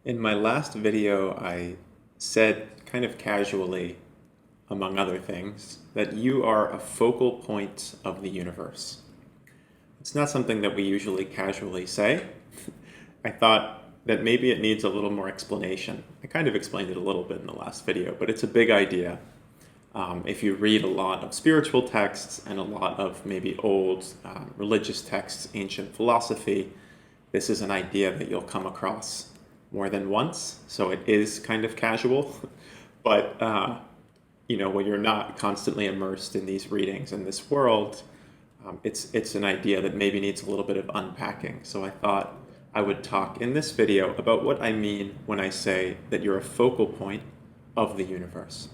In my last video, I said kind of casually, among other things, that you are a focal point of the universe. It's not something that we usually casually say. I thought that maybe it needs a little more explanation. I kind of explained it a little bit in the last video, but it's a big idea. If you read a lot of spiritual texts and a lot of maybe old religious texts, ancient philosophy, this is an idea that you'll come across more than once, so it is kind of casual. But when you're not constantly immersed in these readings in this world, it's an idea that maybe needs a little bit of unpacking. So I thought I would talk in this video about what I mean when I say that you're a focal point of the universe.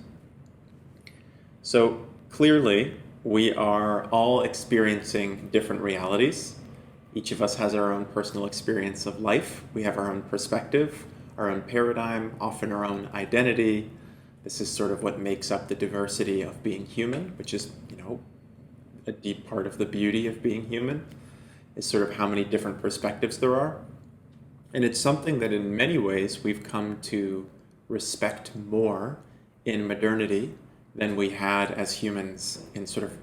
So clearly, we are all experiencing different realities. Each of us has our own personal experience of life. We have our own perspective, our own paradigm, often our own identity. This is sort of what makes up the diversity of being human, which is, a deep part of the beauty of being human, is sort of how many different perspectives there are. And it's something that in many ways we've come to respect more in modernity than we had as humans in sort of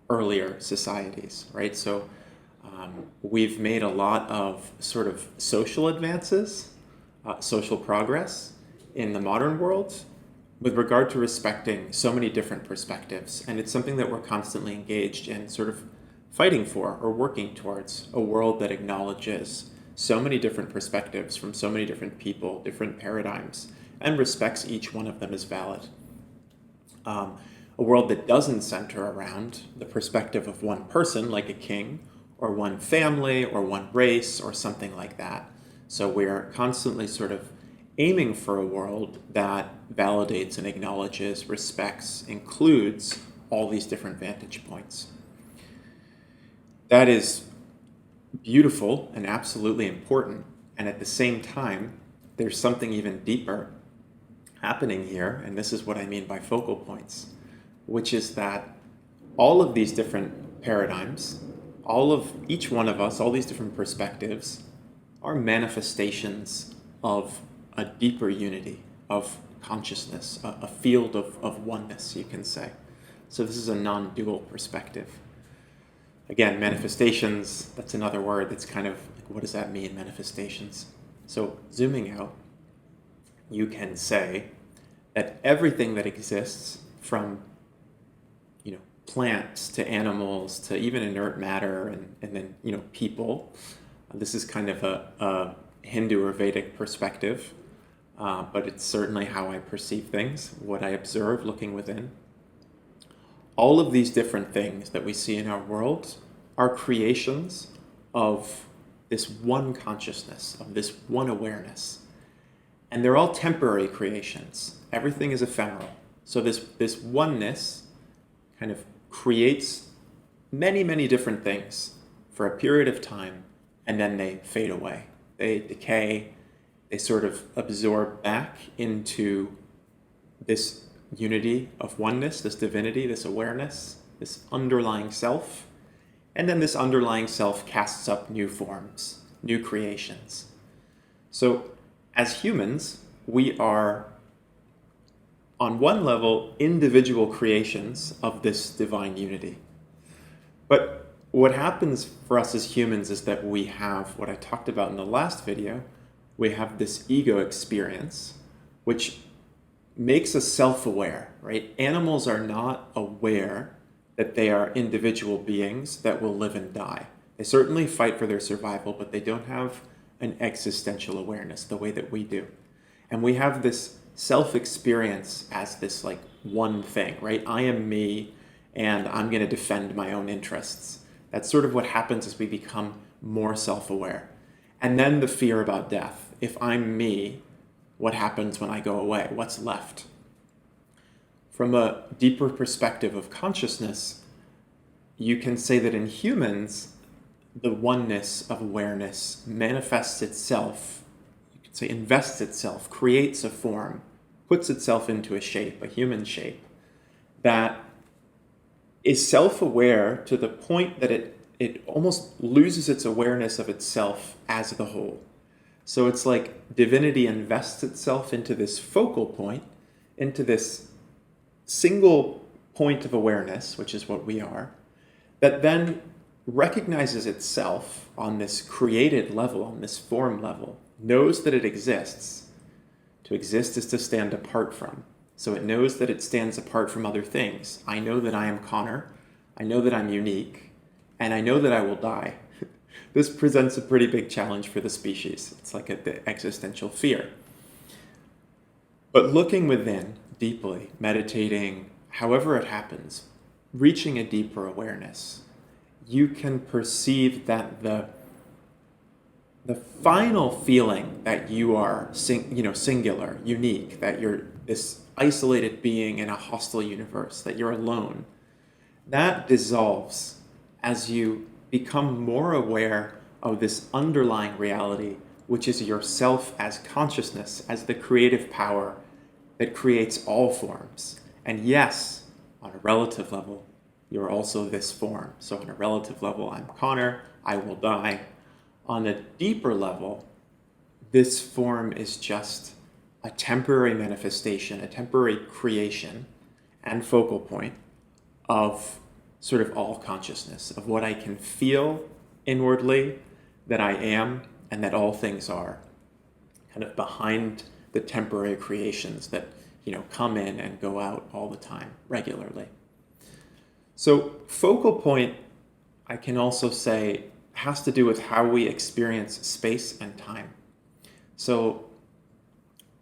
earlier societies, right? So we've made a lot of sort of social advances, social progress in the modern world with regard to respecting so many different perspectives. And it's something that we're constantly engaged in sort of fighting for or working towards, a world that acknowledges so many different perspectives from so many different people, different paradigms, and respects each one of them as valid. A world that doesn't center around the perspective of one person, like a king, or one family, or one race, or something like that. So we're constantly sort of aiming for a world that validates and acknowledges, respects, includes all these different vantage points. That is beautiful and absolutely important. And at the same time, there's something even deeper happening here, and this is what I mean by focal points, which is that all of these different paradigms, each one of us, all these different perspectives are manifestations of a deeper unity, of consciousness, a field of oneness, you can say. So this is a non-dual perspective. Again, manifestations, that's another word that's kind of, what does that mean, manifestations? So zooming out, you can say that everything that exists, from plants to animals to even inert matter and then people, this is kind of a Hindu or Vedic perspective, but it's certainly how I perceive things, what I observe looking within. All of these different things that we see in our world are creations of this one consciousness, of this one awareness. And they're all temporary creations. Everything is ephemeral. So this oneness kind of creates many, many different things for a period of time, and then they fade away. They decay. They sort of absorb back into this unity of oneness, this divinity, this awareness, this underlying self. And then this underlying self casts up new forms, new creations. So as humans, we are, on one level, individual creations of this divine unity. But what happens for us as humans is that we have, what I talked about in the last video, we have this ego experience, which makes us self-aware, right? Animals are not aware that they are individual beings that will live and die. They certainly fight for their survival, but they don't have an existential awareness the way that we do. And we have this self-experience as this like one thing, right? I am me, and I'm going to defend my own interests. That's sort of what happens as we become more self-aware. And then the fear about death. If I'm me, what happens when I go away? What's left? From a deeper perspective of consciousness, you can say that in humans, the oneness of awareness manifests itself, you could say invests itself, creates a form, puts itself into a shape, a human shape, that is self-aware to the point that it almost loses its awareness of itself as the whole. So it's like divinity invests itself into this focal point, into this single point of awareness, which is what we are, that then recognizes itself on this created level, on this form level, knows that it exists. To exist is to stand apart from. So it knows that it stands apart from other things. I know that I am Conor. I know that I'm unique. And I know that I will die. This presents a pretty big challenge for the species. It's like the existential fear. But looking within deeply, meditating, however it happens, reaching a deeper awareness, you can perceive that the final feeling that you are singular, unique, that you're this isolated being in a hostile universe, that you're alone, that dissolves as you become more aware of this underlying reality, which is yourself as consciousness, as the creative power that creates all forms. And yes, on a relative level, you're also this form. So on a relative level, I'm Conor, I will die. On a deeper level, this form is just a temporary manifestation, a temporary creation and focal point of sort of all consciousness, of what I can feel inwardly that I am and that all things are, kind of behind the temporary creations that, come in and go out all the time, regularly. So focal point, I can also say, has to do with how we experience space and time. So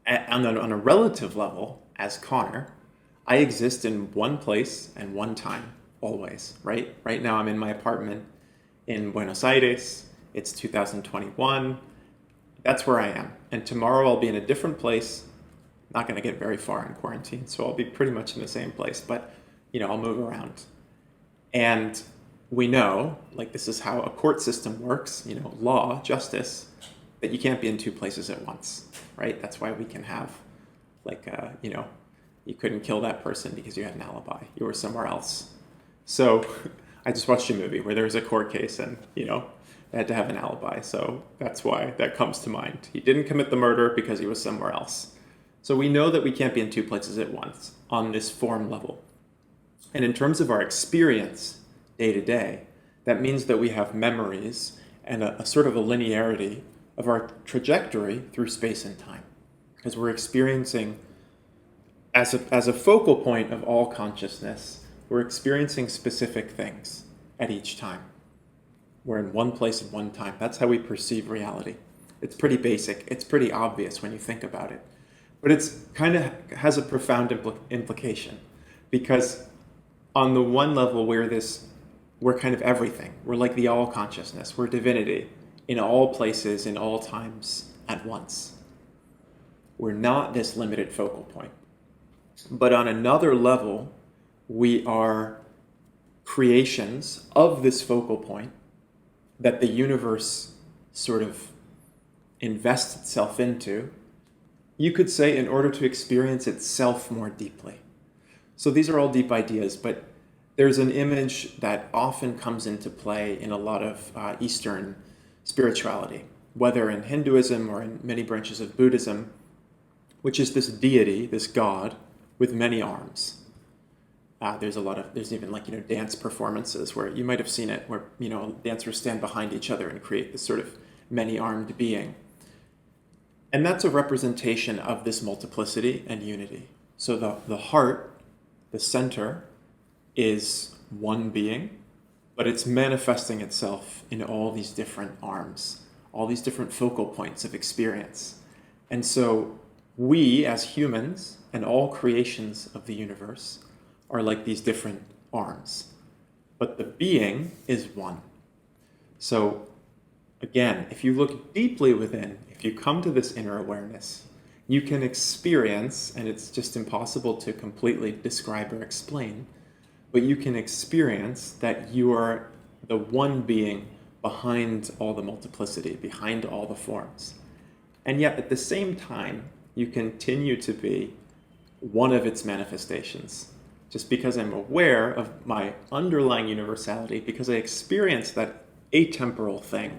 on a relative level, as Conor, I exist in one place and one time, always, right? Right now I'm in my apartment in Buenos Aires. It's 2021. That's where I am. And tomorrow I'll be in a different place. Not going to get very far in quarantine, so I'll be pretty much in the same place, but I'll move around. And we know, like, this is how a court system works, law, justice, that you can't be in two places at once, right? That's why we can have, you couldn't kill that person because you had an alibi. You were somewhere else. So I just watched a movie where there was a court case and, they had to have an alibi. So that's why that comes to mind. He didn't commit the murder because he was somewhere else. So we know that we can't be in two places at once on this form level. And in terms of our experience day to day, that means that we have memories and a sort of a linearity of our trajectory through space and time. Because we're experiencing, as a focal point of all consciousness, we're experiencing specific things at each time. We're in one place at one time. That's how we perceive reality. It's pretty basic. It's pretty obvious when you think about it. But it's kind of has a profound implication, because on the one level, we're kind of everything. We're like the all consciousness. We're divinity in all places, in all times, at once. We're not this limited focal point. But on another level, we are creations of this focal point that the universe sort of invests itself into, you could say, in order to experience itself more deeply. So these are all deep ideas, but there's an image that often comes into play in a lot of Eastern spirituality, whether in Hinduism or in many branches of Buddhism, which is this deity, this god, with many arms. There's even dance performances where you might have seen it, where dancers stand behind each other and create this sort of many-armed being. And that's a representation of this multiplicity and unity. So the heart, the center, is one being, but it's manifesting itself in all these different arms, all these different focal points of experience. And so we, as humans, and all creations of the universe, are like these different arms. But the being is one. So again, if you look deeply within, if you come to this inner awareness, you can experience, and it's just impossible to completely describe or explain, but you can experience that you are the one being behind all the multiplicity, behind all the forms. And yet at the same time, you continue to be one of its manifestations. Just because I'm aware of my underlying universality, because I experience that atemporal thing,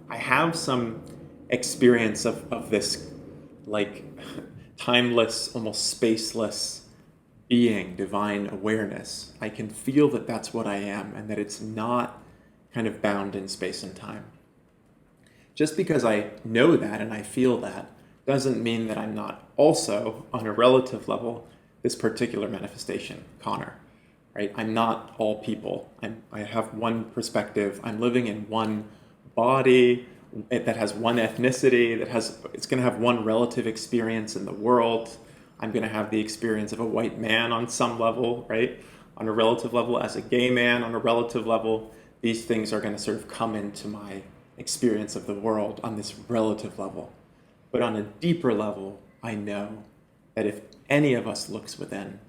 I have some experience of this like timeless, almost spaceless being, divine awareness. I can feel that that's what I am and that it's not kind of bound in space and time. Just because I know that and I feel that doesn't mean that I'm not also, on a relative level, this particular manifestation, Conor, right? I'm not all people. I have one perspective. I'm living in one body that has one ethnicity, it's going to have one relative experience in the world. I'm going to have the experience of a white man on some level, right? On a relative level, as a gay man on a relative level, these things are going to sort of come into my experience of the world on this relative level. But on a deeper level, I know that if any of us looks within,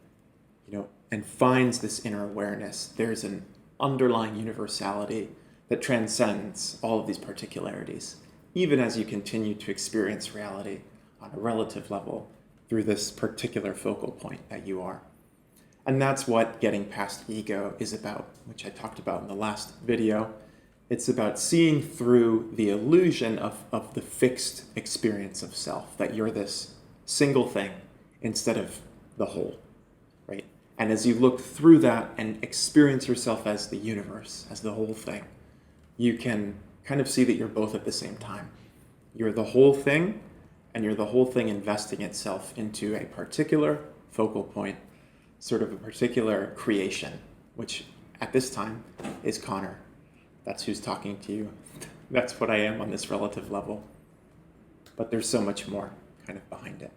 and finds this inner awareness, there's an underlying universality that transcends all of these particularities, even as you continue to experience reality on a relative level through this particular focal point that you are. And that's what getting past ego is about, which I talked about in the last video. It's about seeing through the illusion of the fixed experience of self, that you're this single thing instead of the whole, right? And as you look through that and experience yourself as the universe, as the whole thing, you can kind of see that you're both at the same time. You're the whole thing, and you're the whole thing investing itself into a particular focal point, sort of a particular creation, which at this time is Conor. That's who's talking to you. That's what I am on this relative level. But there's so much more kind of behind it.